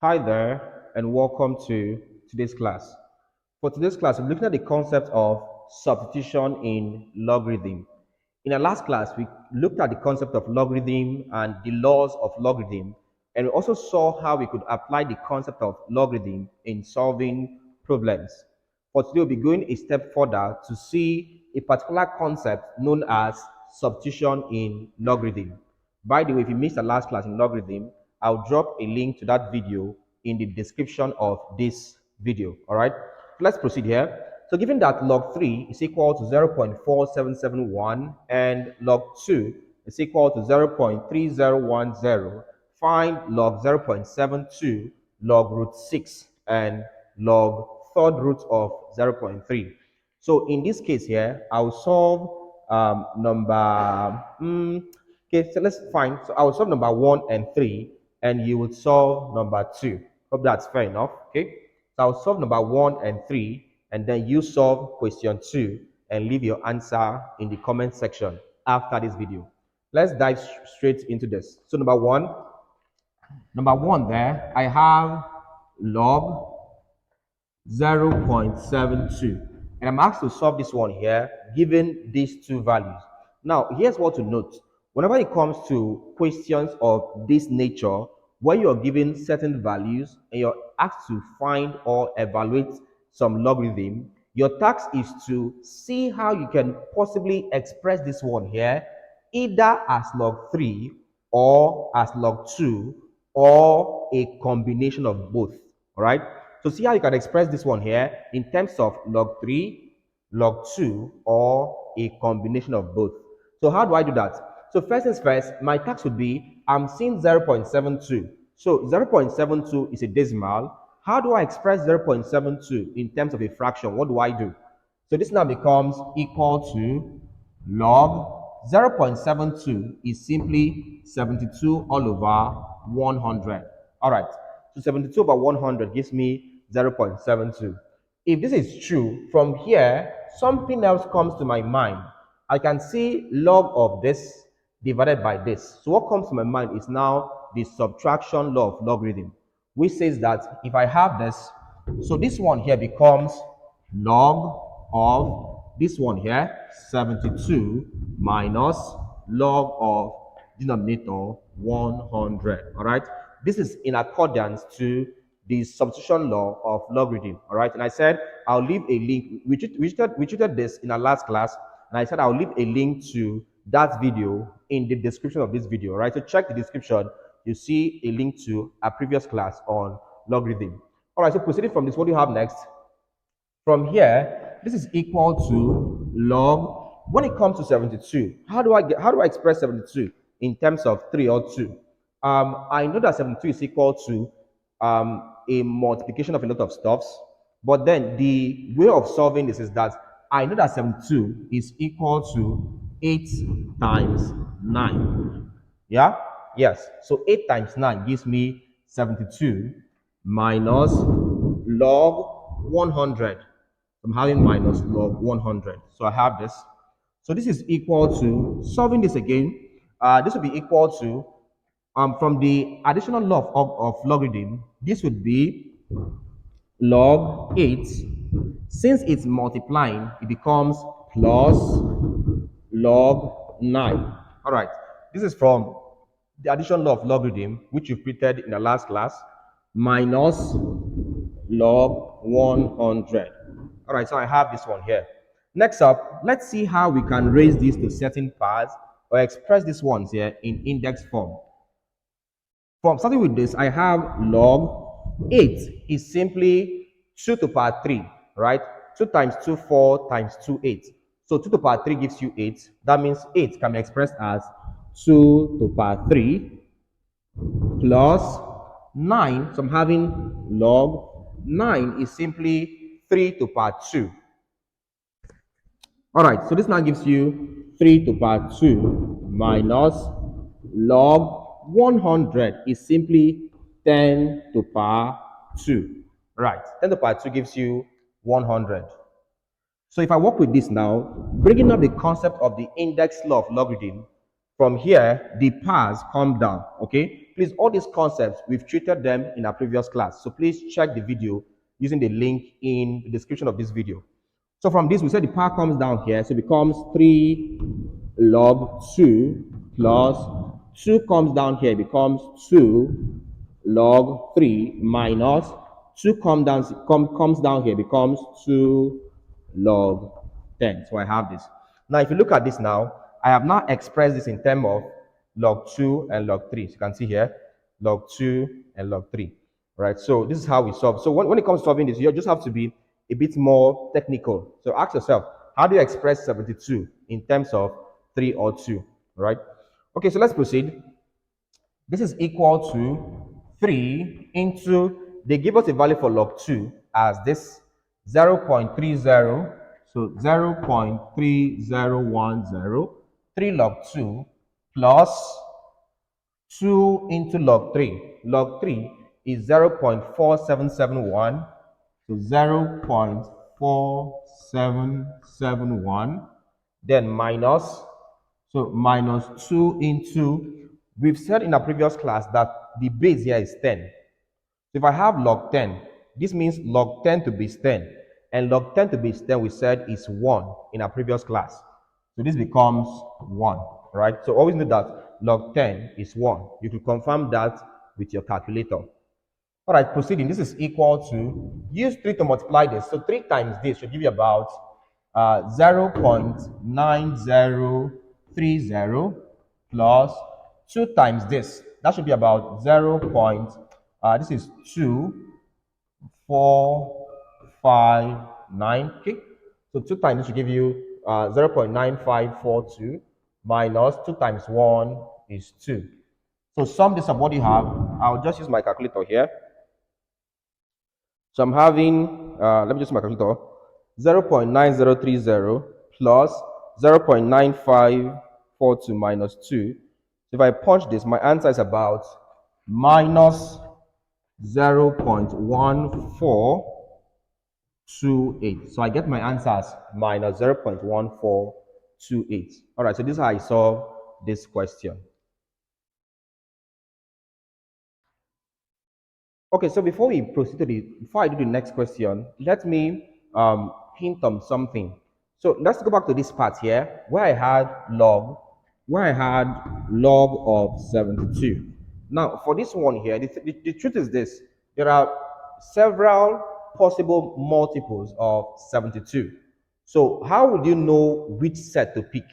Hi there, and welcome to today's class. For today's class, we're looking at the concept of substitution in logarithm. In our last class, we looked at the concept of logarithm and the laws of logarithm, and we also saw how we could apply the concept of logarithm in solving problems. For today, we'll be going a step further to see a particular concept known as substitution in logarithm. By the way, if you missed the last class in logarithm, I'll drop a link to that video in the description of this video. All right, let's proceed here. So given that log 3 is equal to 0.4771 and log 2 is equal to 0.3010, find log 0.72, log root 6, and log third root of 0.3. So in this case here, I'll solve okay, so let's find. So I will solve number 1 and 3, and you would solve number 2. Hope that's fair enough. Okay. So I'll solve number 1 and 3, and then you solve question 2 and leave your answer in the comment section after this video. Let's dive straight into this. So number one there, I have log 0.72. And I'm asked to solve this one here, given these two values. Now, here's what to note. Whenever it comes to questions of this nature, where you're given certain values and you're asked to find or evaluate some logarithm, your task is to see how you can possibly express this one here, either as log 3 or as log 2 or a combination of both. All right. So see how you can express this one here in terms of log 3, log 2, or a combination of both. So how do I do that? So first things first, my task would be, I'm seeing 0.72. So 0.72 is a decimal. How do I express 0.72 in terms of a fraction? What do I do? So this now becomes equal to log 0.72 is simply 72 all over 100. All right. So 72 over 100 gives me 0.72. If this is true, from here, something else comes to my mind. I can see log of this divided by this. So what comes to my mind is now the subtraction law of logarithm, which says that if I have this, so this one here becomes log of this one here, 72 minus log of denominator 100. All right. This is in accordance to the substitution law of logarithm. All right. And I said I'll leave a link. We treated this in our last class. And I said I'll leave a link to that video in the description of this video. All right. So check the description. You see a link to a previous class on logarithm. All right. So proceeding from this, what do you have next? From here, this is equal to log. When it comes to 72, how do I express 72 in terms of 3 or 2? I know that 72 is equal to a multiplication of a lot of stuffs, but then the way of solving this is that I know that 72 is equal to 8 times 9. Yeah? Yes. So 8 times 9 gives me 72 minus log 100. I'm having minus log 100. So I have this. So this is equal to, solving this again, this would be equal to, from the additional law of logarithm, this would be log 8. Since it's multiplying, it becomes plus log 9. All right. This is from the additional law of logarithm, which you treated in the last class, minus log 100. All right, so I have this one here. Next up, let's see how we can raise this to certain parts or express these ones here in index form. From starting with this, I have log 8 is simply 2 to the power 3, right? 2 times 2, 4 times 2, 8. So 2 to the power 3 gives you 8. That means 8 can be expressed as 2 to the power 3 plus 9. So I'm having log 9 is simply 3 to the power 2. All right, so this now gives you 3 to the power 2 minus log 100 is simply 10 to the power 2. Right, 10 to the power 2 gives you 100. So if I work with this now, bringing up the concept of the index law of logarithm, from here, the powers come down, okay? Please, all these concepts, we've treated them in our previous class. So please check the video using the link in the description of this video. So from this, we said the power comes down here. So it becomes 3 log 2 plus 2 comes down here. It becomes 2 log 3 minus 2 comes down here. It becomes 2 log 10. So I have this. Now, if you look at this now, I have now expressed this in terms of log 2 and log 3. So you can see here, log 2 and log 3. Right? So this is how we solve. So when it comes to solving this, you just have to be a bit more technical. So ask yourself, how do you express 72 in terms of 3 or 2? Right? Okay, so let's proceed. This is equal to 3 into, they give us a value for log 2 as this 0.30, so 0.3010, 3 log 2 plus 2 into log 3. Log 3 is 0.4771, so 0.4771, then minus, so minus 2 into, we've said in our previous class that the base here is 10. So if I have log 10, this means log 10 to base 10. And log 10 to base 10, we said, is 1 in our previous class. So this becomes 1, right? So always know that log 10 is 1. You can confirm that with your calculator. All right, proceeding. This is equal to, use 3 to multiply this. So 3 times this should give you about 0.9030 plus 2 times this. That should be about 0. This is 2459. Okay. So 2 times this should give you 0.9542 minus 2 times 1 is 2. So sum this up, what do you have? I'll just use my calculator here. So I'm having, let me just my calculator, 0.9030 plus 0.9542 minus 2. So if I punch this, my answer is about minus 0.1428. So I get my answer as minus 0.1428. All right, so this is how I solve this question. Okay, so before we proceed to before I do the next question, let me hint on something. So let's go back to this part here where I had log of 72. Now for this one here, the truth is this: there are several possible multiples of 72. So how would you know which set to pick?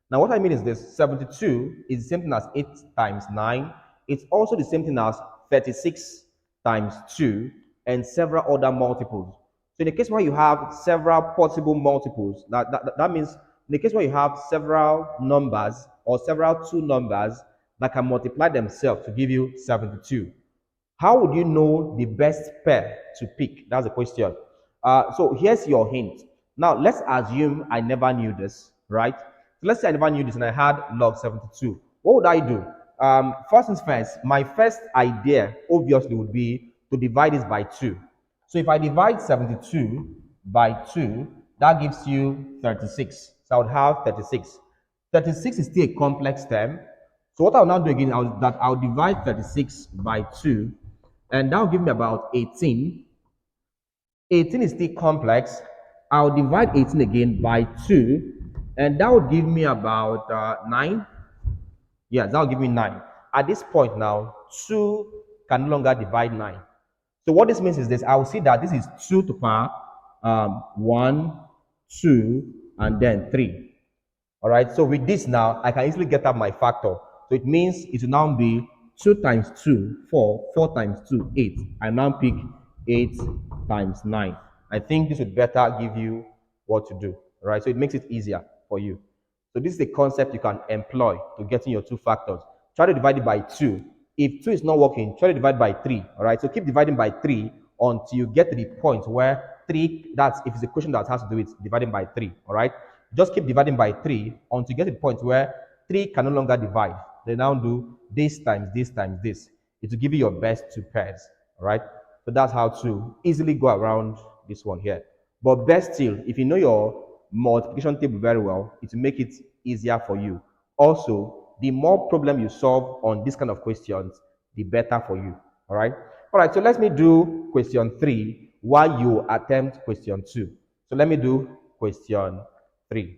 Now what I mean is this: 72 is the same thing as 8 times 9. It's also the same thing as 36 times 2 and several other multiples. So in the case where you have several possible multiples, that means in the case where you have several numbers or several two numbers that can multiply themselves to give you 72. How would you know the best pair to pick? That's the question. So here's your hint. Now let's assume I never knew this, right? So let's say I never knew this and I had log 72. What would I do? First things first, my first idea obviously would be to divide this by 2. So if I divide 72 by 2, that gives you 36. So I would have 36. 36 is still a complex term. So what I'll now do again is that I'll divide 36 by 2, and that will give me about 18. 18 is still complex. I'll divide 18 again by 2, and that would give me about 9. Yeah, that will give me 9. At this point now, 2 can no longer divide 9. So what this means is this: I will see that this is 2 to the power 1, 2, and then 3. All right, so with this now, I can easily get up my factor. So it means it will now be 2 times 2, 4, 4 times 2, 8. I now pick 8 times 9. I think this would better give you what to do. All right, so it makes it easier for you. So this is the concept you can employ to getting your two factors. Try to divide it by 2. If 2 is not working, try to divide by 3. All right, so keep dividing by 3 until you get to the point where 3, that's if it's a question that has to do with dividing by 3. All right, just keep dividing by 3 until you get to the point where 3 can no longer divide. They now do this times this times this. It will give you your best two pairs. All right, so that's how to easily go around this one here. But best still, if you know your multiplication table very well, it will make it easier for you. Also, the more problem you solve on this kind of questions, the better for you. All right. All right. So let me do question 3 while you attempt question 2. So let me do question 3.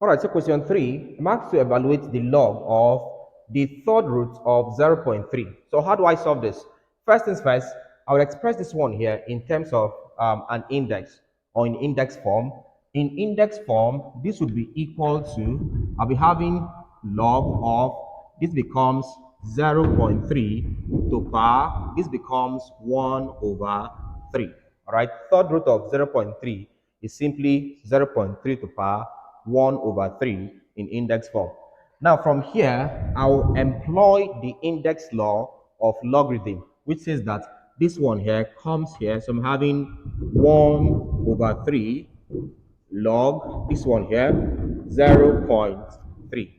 All right, so question 3, I'm asked to evaluate the log of the third root of 0.3. So how do I solve this? First things first, I will express this one here in terms of an index or in index form. In index form, this would be equal to, I'll be having log of, this becomes 0.3 to power, this becomes 1 over 3. All right, third root of 0.3 is simply 0.3 to power 1 over 3 in index form. Now from here, I'll employ the index law of logarithm, which says that this one here comes here. So I'm having 1 over 3 log this one here 0.3.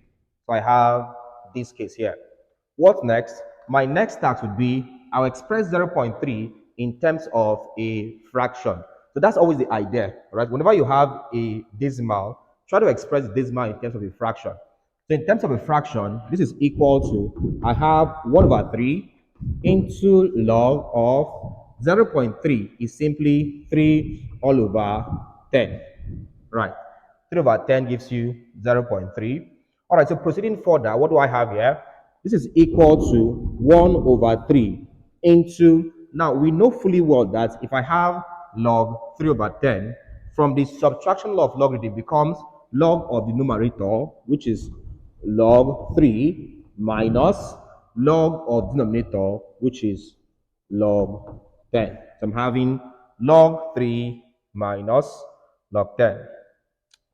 So I have this case here. What next? My next task would be I'll express 0.3 in terms of a fraction. So that's always the idea, right? Whenever you have a decimal, try to express the decimal in terms of a fraction. So in terms of a fraction, this is equal to, I have 1 over 3 into log of 0.3 is simply 3 all over 10. Right. 3 over 10 gives you 0.3. All right, so proceeding further, what do I have here? This is equal to 1 over 3 into, now we know fully well that if I have log 3 over 10, from the subtraction law of logarithm becomes log of the numerator, which is log 3 minus log of denominator, which is log 10. So I'm having log 3 minus log 10.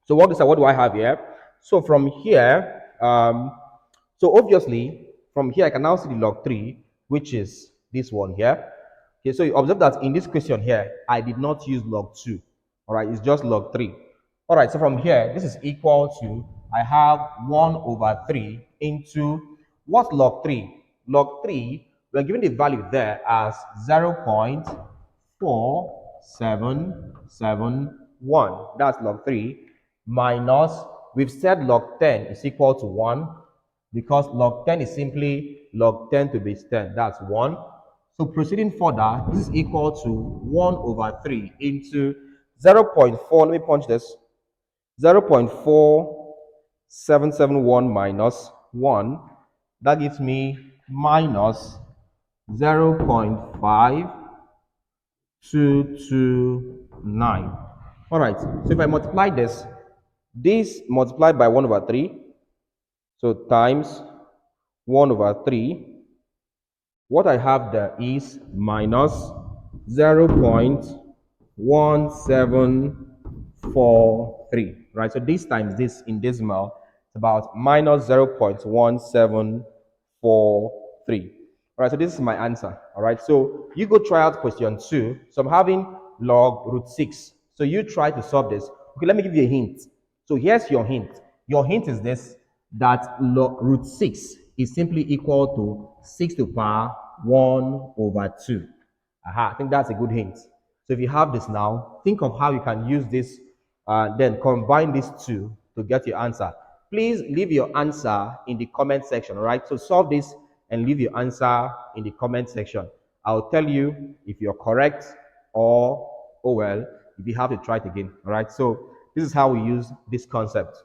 So what do I have here? So from here, so obviously from here I can now see the log 3, which is this one here. Okay, so you observe that in this question here, I did not use log 2. All right, it's just log 3. All right, so from here, this is equal to, I have 1 over 3 into, what's log 3? Log 3, we're given the value there as 0.4771. That's log 3 minus, we've said log 10 is equal to 1 because log 10 is simply log 10 to base 10. That's 1. So proceeding further, this is equal to 1 over 3 into 0.4. Let me punch this. 0.4771 minus 1. That gives me minus 0.5229. All right. So if I multiply this multiplied by 1 over 3, so times 1 over 3, what I have there is minus 0.1743, right? So this times this in decimal, it's about minus 0.1743. All right, so this is my answer. All right, so you go try out question 2. So I'm having log root 6. So you try to solve this. Okay, let me give you a hint. So here's your hint. Your hint is this, that log root 6 is simply equal to 6 to the power 1 over 2. Aha, I think that's a good hint. So if you have this now, think of how you can use this, then combine these two to get your answer. Please leave your answer in the comment section, all right? So solve this and leave your answer in the comment section. I'll tell you if you're correct or, oh well, if you have to try it again, all right? So this is how we use this concept.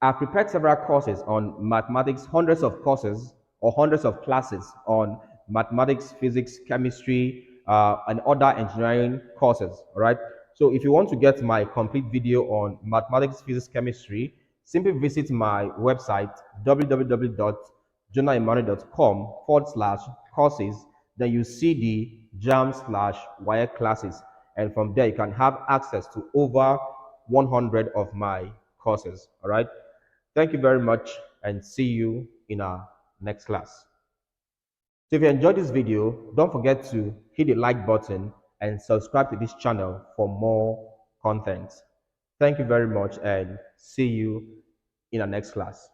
I've prepared several courses on mathematics, hundreds of courses or hundreds of classes on mathematics, physics, chemistry, and other engineering courses. All right. So if you want to get my complete video on mathematics, physics, chemistry, simply visit my website www.jonaemmanuel.com/courses. Then you see the JAM/wire classes, and from there you can have access to over 100 of my courses. All right. Thank you very much and see you in our next class. So if you enjoyed this video, don't forget to hit the like button and subscribe to this channel for more content. Thank you very much and see you in our next class.